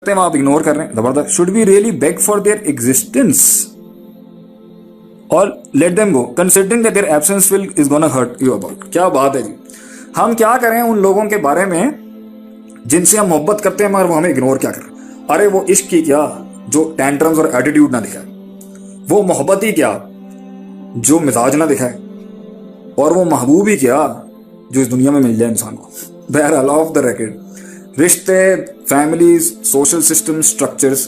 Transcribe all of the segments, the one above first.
आप इग्नोर कर रहे हैं, जबरदस्त। Should be really beg for their existence और let them go considering that their absence will is gonna hurt you about. क्या बात है जी। हम क्या करें उन लोगों के बारे में जिनसे हम मोहब्बत करते हैं मगर वो हमें इग्नोर क्या कर रहे हैं। अरे वो इश्क की क्या जो टेंट्रम्स और एटीट्यूड ना दिखाए, वो मोहब्बत ही क्या जो मिजाज ना दिखाए, और वो महबूब ही क्या जो इस दुनिया में मिल जाए इंसान को। बहरहाल ऑफ द रेकॉर्ड, रिश्ते, फैमिलीज, सोशल सिस्टम, स्ट्रक्चर्स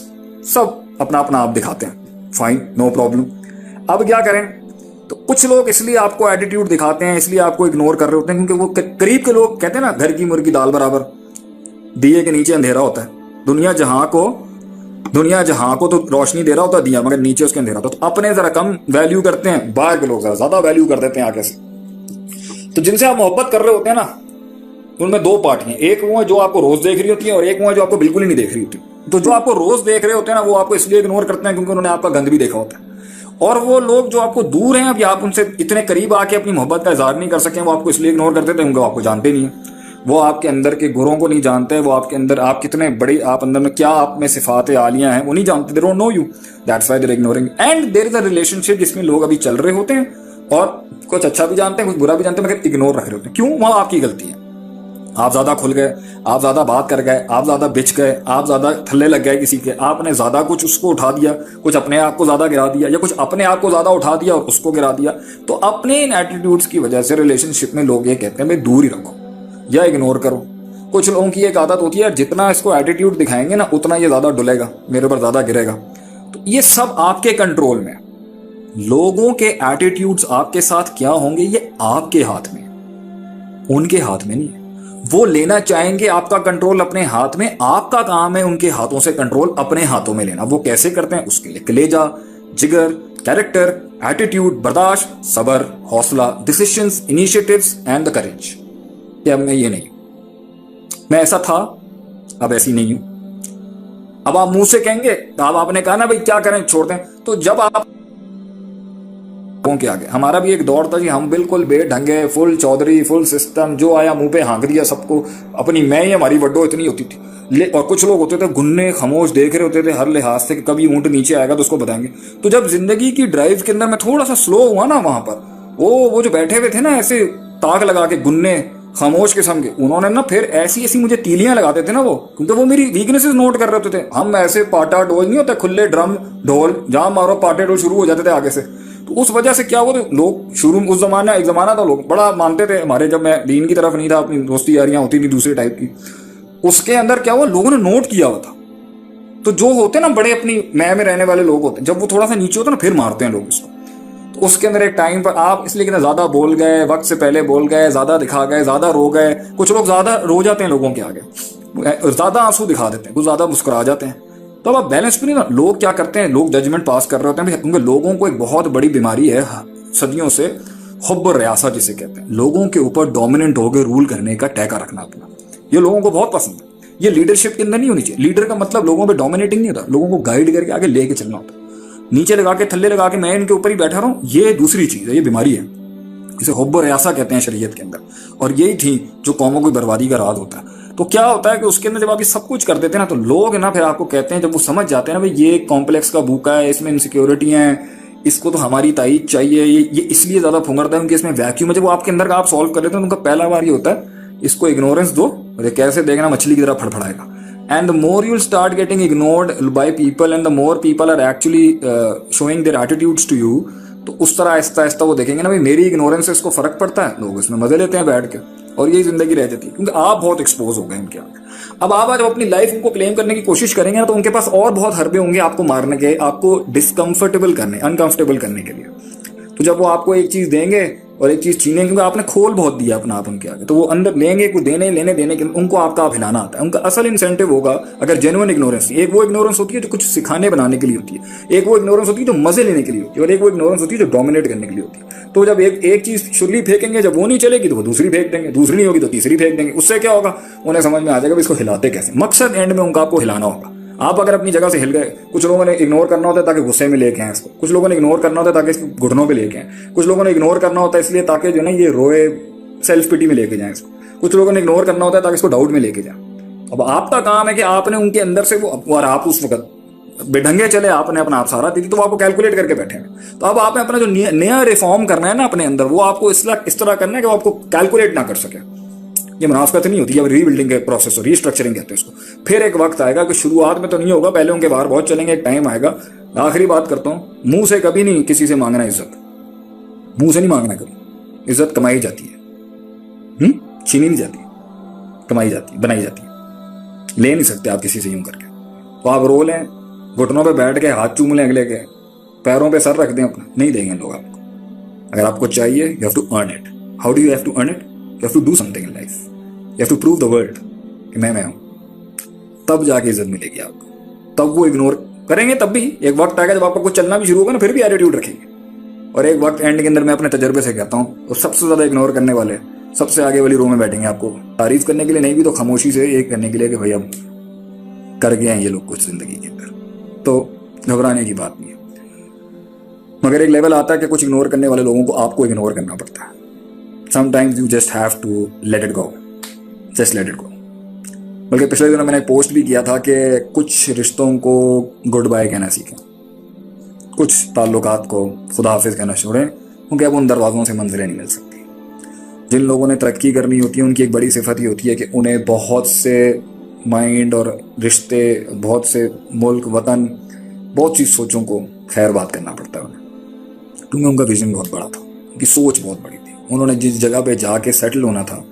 सब अपना अपना आप दिखाते हैं, फाइन, नो प्रॉब्लम। अब क्या करें, तो कुछ लोग इसलिए आपको एटीट्यूड दिखाते हैं, इसलिए आपको इग्नोर कर रहे होते हैं क्योंकि वो करीब के लोग कहते हैं ना, घर की मुर्गी दाल बराबर, दिए के नीचे अंधेरा होता है। दुनिया जहां को तो रोशनी दे रहा होता है दिया, मगर नीचे उसके अंधेरा होता है। तो अपने जरा कम वैल्यू करते हैं, बाहर के लोग जरा ज्यादा वैल्यू कर देते हैं आगे से। तो जिनसे आप मोहब्बत कर रहे होते हैं ना, उनमें दो पार्टियां, एक वो है जो आपको रोज देख रही होती है और एक वो है जो आपको बिल्कुल ही नहीं देख रही होती। तो जो आपको रोज देख रहे होते हैं ना, वो आपको इसलिए इग्नोर करते हैं क्योंकि उन्होंने आपका गंद भी देखा होता है। और वो लोग जो आपको दूर हैं, अब आप उनसे इतने करीब आके अपनी मोहब्बत का इजहार नहीं कर सके, वो आपको इसलिए इग्नोर करते थे क्योंकि आपको जानते नहीं है। वो आपके अंदर के गुणों को नहीं जानते, वो आपके अंदर आप कितने बड़े, आप अंदर में क्या आप में सिफात आलियां हैं वो नहीं जानते। They don't know you, that's why they are ignoring. And there is a relationship जिसमें लोग अभी चल रहे होते हैं और कुछ अच्छा भी जानते हैं कुछ बुरा भी जानते हैं, मगर इग्नोर रख रहे होते हैं। क्यों? वहां आपकी गलती है। आप ज्यादा खुल गए, आप ज्यादा बात कर गए, आप ज्यादा बिच गए, आप ज्यादा थल्ले लग गए किसी के, आपने ज्यादा कुछ उसको उठा दिया, कुछ अपने आप को ज्यादा गिरा दिया, या कुछ अपने आप को ज्यादा उठा दिया और उसको गिरा दिया। तो अपने इन एटीट्यूड्स की वजह से रिलेशनशिप में लोग ये कहते हैं भाई दूर ही रखो या इग्नोर करो। कुछ लोगों की एक आदत होती है, जितना इसको एटीट्यूड दिखाएंगे ना उतना ये ज्यादा डुलेगा, मेरे ऊपर ज्यादा गिरेगा। तो ये सब आपके कंट्रोल में। लोगों के एटीट्यूड्स आपके साथ क्या होंगे ये आपके हाथ में, उनके हाथ में नहीं है। वो लेना चाहेंगे आपका कंट्रोल अपने हाथ में, आपका काम है उनके हाथों से कंट्रोल अपने हाथों में लेना। वो कैसे करते हैं उसके लिए कलेजा, जिगर, कैरेक्टर, एटीट्यूड, बर्दाश्त, सब्र, हौसला, decisions, initiatives and the courage. अब मैं ये नहीं, मैं ऐसा था अब ऐसी नहीं हूं। अब आप मुंह से कहेंगे, अब आपने कहा ना भाई क्या करें छोड़ दें, तो जब आप के आगे हमारा भी एक दौर था जी, हम बिल्कुल बेढंगे, फुल चौधरी, फुल सिस्टम, जो आया मुंह पे हाँक दिया सबको, अपनी मैं ही हमारी वड्डो इतनी होती थी। और कुछ लोग होते थे गुन्ने खामोश देख रहे होते थे हर लिहाज से कि कभी ऊंट नीचे आएगा तो उसको बताएंगे। तो जब जिंदगी की ड्राइव के अंदर मैं थोड़ा सा स्लो हुआ ना, वहां पर वो जो बैठे हुए थे ना ऐसे ताक लगा के गुन्ने खामोश किस्म के, उन्होंने ना फिर ऐसी ऐसी मुझे तीलियां लगाते थे ना वो, क्योंकि वो मेरी वीकनेसेस नोट कर रहे होते थे। हम ऐसे पाटा डोल नहीं होता, खुले ड्रम ढोल, जहां मारो पाटे डोल शुरू हो जाते थे आगे से। तो उस वजह से क्या हुआ, तो लोग शुरू में, उस जमाना एक जमाना था लोग बड़ा मानते थे हमारे, जब मैं दीन की तरफ नहीं था, अपनी दोस्ती यारियां होती थी दूसरे टाइप की, उसके अंदर क्या हुआ, लोगों ने नोट किया हुआ था। तो जो होते ना बड़े अपनी मैं में रहने वाले लोग होते, जब वो थोड़ा सा नीचे होता ना फिर मारते हैं लोग उसको। तो उसके अंदर एक टाइम पर आप इसलिए कितना ज्यादा बोल गए, वक्त से पहले बोल गए, ज्यादा दिखा गए, ज्यादा रो गए। कुछ लोग ज्यादा रो जाते हैं लोगों के आगे, ज्यादा आंसू दिखा देते हैं, कुछ ज्यादा मुस्कुरा जाते हैं। तो अब आप बैलेंस भी नहीं ना, लोग क्या करते हैं, लोग जजमेंट पास कर रहे होते हैं क्योंकि लोगों को एक बहुत बड़ी बीमारी है सदियों से, हुब्ब रियासा जिसे कहते हैं, लोगों के ऊपर डोमिनेंट होकर रूल करने का टैका रखना अपना। ये लोगों को बहुत पसंद है। ये लीडरशिप के अंदर नहीं होनी चाहिए। लीडर का मतलब लोगों पे डोमिनेटिंग नहीं होता, लोगों को गाइड करके आगे लेके चलना होता है। नीचे लगा के थल्ले लगा के मैं इनके ऊपर ही बैठा रहा हूं, ये दूसरी चीज है, ये बीमारी है, इसे हुब्ब रियासा कहते हैं शरीयत के अंदर। और यही थी जो कौमों की बर्बादी का राज होता है। तो क्या होता है कि उसके अंदर जब आप ये सब कुछ कर देते हैं ना, तो लोग ना फिर आपको कहते हैं, जब वो समझ जाते हैं ना भाई ये कॉम्प्लेक्स का भूखा है, इसमें इनसिक्योरिटी है, इसको तो हमारी ताईद चाहिए, ये इसलिए ज्यादा फुंगरता है क्योंकि इसमें वैक्यूम है। जब वो आपके अंदर का आप सॉल्व कर लेते हैं, उनका पहला बार ये होता है इसको इग्नोरेंस दो और कैसे देखना मछली की तरह फड़फड़ाएगा। And the more you'll start getting ignored by people and the more people are actually showing their attitudes to you, तो उस तरह आहिस्ता आहिस्ता वो देखेंगे ना भाई मेरी इग्नोरेंस से इसको फर्क पड़ता है, लोग इसमें मजे लेते हैं बैठ के, और यही जिंदगी रह जाती है क्योंकि आप बहुत एक्सपोज हो गए इनके आगे। अब आप जब अपनी लाइफ उनको क्लेम करने की कोशिश करेंगे ना, तो उनके पास और बहुत हरबे होंगे आपको मारने के, आपको डिस्कम्फर्टेबल करने, अनकंफर्टेबल करने के लिए। तो जब वो आपको एक चीज देंगे और एक चीज छीनेंगे, क्योंकि आपने खोल बहुत दिया अपना आप उनके आगे, तो वो अंदर लेंगे कुछ देने लेने के, उनको आपका आप हिलाना आता है। उनका असल इंसेंटिव होगा अगर जेन्युइन इग्नोरेंस। एक वो इग्नोरेंस होती है जो कुछ सिखाने बनाने के लिए होती है, एक वो इग्नोरेंस होती है जो मजे लेने के लिए होती है, और एक वो इग्नोरेंस होती है जो डोमिनेट करने के लिए होती है। तो जब एक चीज शुरली फेंकेंगे, जब वो नहीं चलेगी तो वो दूसरी फेंक देंगे, दूसरी नहीं होगी तो तीसरी फेंक देंगे। उससे क्या होगा, उन्हें समझ में आ जाएगा इसको हिलाते कैसे। मकसद एंड में उनका आपको हिलाना होगा। आप अगर अपनी जगह से हिल गए, कुछ लोगों ने इग्नोर करना होता है ताकि गुस्से में लेके आए इसको, कुछ लोगों ने इग्नोर करना होता है ताकि इसको घुटनों पे लेके आए, कुछ लोगों ने इग्नोर करना होता है इसलिए ताकि जो ना ये रोए, सेल्फ पिटी में लेके जाएं इसको, कुछ लोगों ने इग्नोर करना होता है ताकि इसको डाउट में लेके जाए। अब आपका काम है कि आपने उनके अंदर से वो, और आप उस वक्त बेढंगे चले, आपने अपना आप सहारा दी थी, तो वो आपको कैलकुलेट करके बैठे हैं। तो अब आपने अपना जो नया रिफॉर्म करना है ना अपने अंदर, वो आपको इस तरह करना है कि वो आपको कैलकुलेट ना कर सके। ये मुनाफकत नहीं होती, ये रीबिल्डिंग के प्रोसेस, रीस्ट्रक्चरिंग कहते हैं इसको। फिर एक वक्त आएगा कि शुरुआत में तो नहीं होगा, पहले उनके बाहर बहुत चलेंगे, एक टाइम आएगा। आखिरी बात करता हूँ, मुंह से कभी नहीं किसी से मांगना इज्जत, मुंह से नहीं मांगना कभी। इज्जत कमाई जाती है, छीनी नहीं जाती, कमाई जाती है, बनाई जाती है। ले नहीं सकते आप किसी से यूं करके। तो आप रो लें, घुटनों पे बैठ के हाथ चूम लें अगले के, पैरों पे सर रख दें अपना, नहीं देंगे लोग आपको। अगर आपको चाहिए, you have to earn it. How do you have to earn it? You have to do something in life, you have to prove the world कि मैं हूं, तब जाके इज्जत मिलेगी आपको। तब वो इग्नोर करेंगे, तब भी एक वक्त आएगा जब आपको कुछ चलना भी शुरू होगा ना, फिर भी एटीट्यूड रखेंगे। और एक वक्त एंड के अंदर, मैं अपने तजर्बे से कहता हूँ, तो सबसे ज्यादा इग्नोर करने वाले सबसे आगे वाली रो में बैठेंगे, आपको तारीफ करने के लिए नहीं भी तो खामोशी से एक करने के लिए कि भाई अब कर गए हैं ये लोग कुछ जिंदगी के अंदर। तो घबराने की बात नहीं है, मगर एक लेवल आता है कि कुछ इग्नोर करने वाले लोगों को आपको इग्नोर करना पड़ता है। Sometimes you just have to let it go, just let it go. बल्कि पिछले दिनों मैंने एक पोस्ट भी किया था कि कुछ रिश्तों को गुड बाय कहना सीखें, कुछ ताल्लुकात को खुदा हाफिज कहना छोड़ें, क्योंकि अब उन दरवाज़ों से मंजिलें नहीं मिल सकती। जिन लोगों ने तरक्की करनी होती है, उनकी एक बड़ी सिफत ही होती है कि उन्हें बहुत से माइंड और रिश्ते, बहुत से मुल्क, वतन, बहुत सी सोचों को खैर बात करना पड़ता है उन्हें, क्योंकि उनका विजन बहुत बड़ा था, उनकी सोच बहुत बड़ी थी। उन्होंने जिस जगह पे जाके सेटल होना था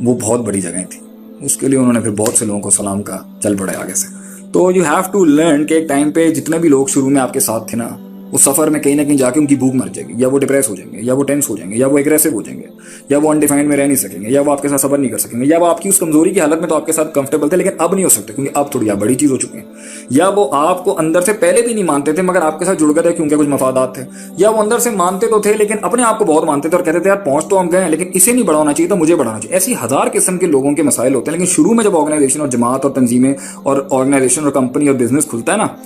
वो बहुत बड़ी जगह थी, उसके लिए उन्होंने फिर बहुत से लोगों को सलाम का चल पड़े आगे से। तो यू हैव टू लर्न कि एक टाइम पे जितने भी लोग शुरू में आपके साथ थे ना, उस सफर में कहीं ना कहीं जाके उनकी भूख मर जाएगी, या वो डिप्रेस हो जाएंगे, या वो टेंस हो जाएंगे, या वो एग्रेसिव हो जाएंगे, या वो अनडिफाइंड में रह नहीं सकेंगे, या वो आपके साथ सबर नहीं कर सकेंगे, या वो आपकी उस कमजोरी की हालत में तो आपके साथ कंफर्टेबल थे लेकिन अब नहीं हो सकते क्योंकि अब थोड़ी बड़ी चीज हो चुकी है, या वो आपको अंदर से पहले भी नहीं मानते थे मगर आपके साथ जुड़ गए थे क्योंकि कुछ मफादात थे, या वो अंदर से मानते तो थे लेकिन अपने आप को बहुत मानते थे और कहते थे यार पहुंच तो हम गए लेकिन इसे नहीं बढ़ाना चाहिए तो मुझे बढ़ाना चाहिए। ऐसी हजार किस्म के लोगों के मसाइल होते हैं। लेकिन शुरू में जब ऑर्गेनाइजेशन और जमात और तंजीमें और ऑर्गेनाइजेशन और कंपनी और बिजनेस खुलता है ना,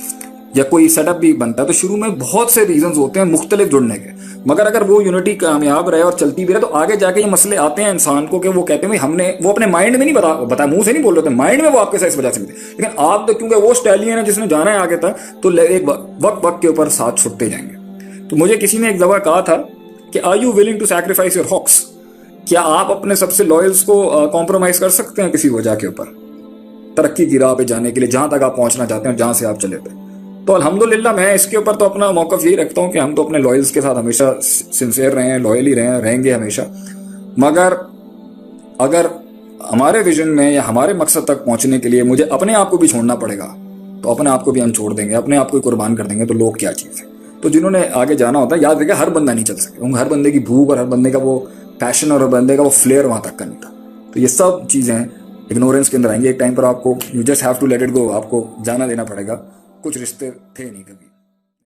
या कोई सेटअप भी बनता है, तो शुरू में बहुत से रीजंस होते हैं मुख्तलिफ जुड़ने के, मगर अगर वो यूनिटी कामयाब रहे और चलती भी रहे तो आगे जाके ये मसले आते हैं इंसान को कि वो कहते हैं हमने वो अपने माइंड में नहीं बताया, मुंह से नहीं बोल रहे थे, माइंड में वो आपके साथ इस वजह से भी थे। लेकिन आप तो क्योंकि वो स्टैलियन है जिसने जाना है आगे तक, तो एक वक्त के ऊपर साथ छुटते जाएंगे। तो मुझे किसी ने एक दफा कहा था कि are you willing to sacrifice your hawks? क्या आप अपने सबसे लॉयल्स को कॉम्प्रोमाइज कर सकते हैं किसी वजह के ऊपर, तरक्की की राह पे जाने के लिए, जहां तक आप पहुंचना चाहते हैं, जहां से आप चले थे? तो अल्हम्दुलिल्लाह मैं इसके ऊपर तो अपना मौकफ यही रखता हूँ कि हम तो अपने लॉयल्स के साथ हमेशा सिंसियर रहे हैं, लॉयल ही रहे हैं, रहेंगे हमेशा। मगर अगर हमारे विजन में या हमारे मकसद तक पहुंचने के लिए मुझे अपने आप को भी छोड़ना पड़ेगा, तो अपने आप को भी हम छोड़ देंगे, अपने आप को कुर्बान कर देंगे, तो लोग क्या चीज़ है। तो जिन्होंने आगे जाना होता है, याद रखिए हर बंदा नहीं चल सके, क्योंकि हर बंदे की भूख और हर बंदे का वो पैशन और हर बंदे का वो फ्लेयर वहां तक का नहीं था। तो ये सब चीज़ें इग्नोरेंस के अंदर आएंगी एक टाइम पर। आपको you just have to let it go, आपको जाना देना पड़ेगा। कुछ रिश्ते थे नहीं कभी।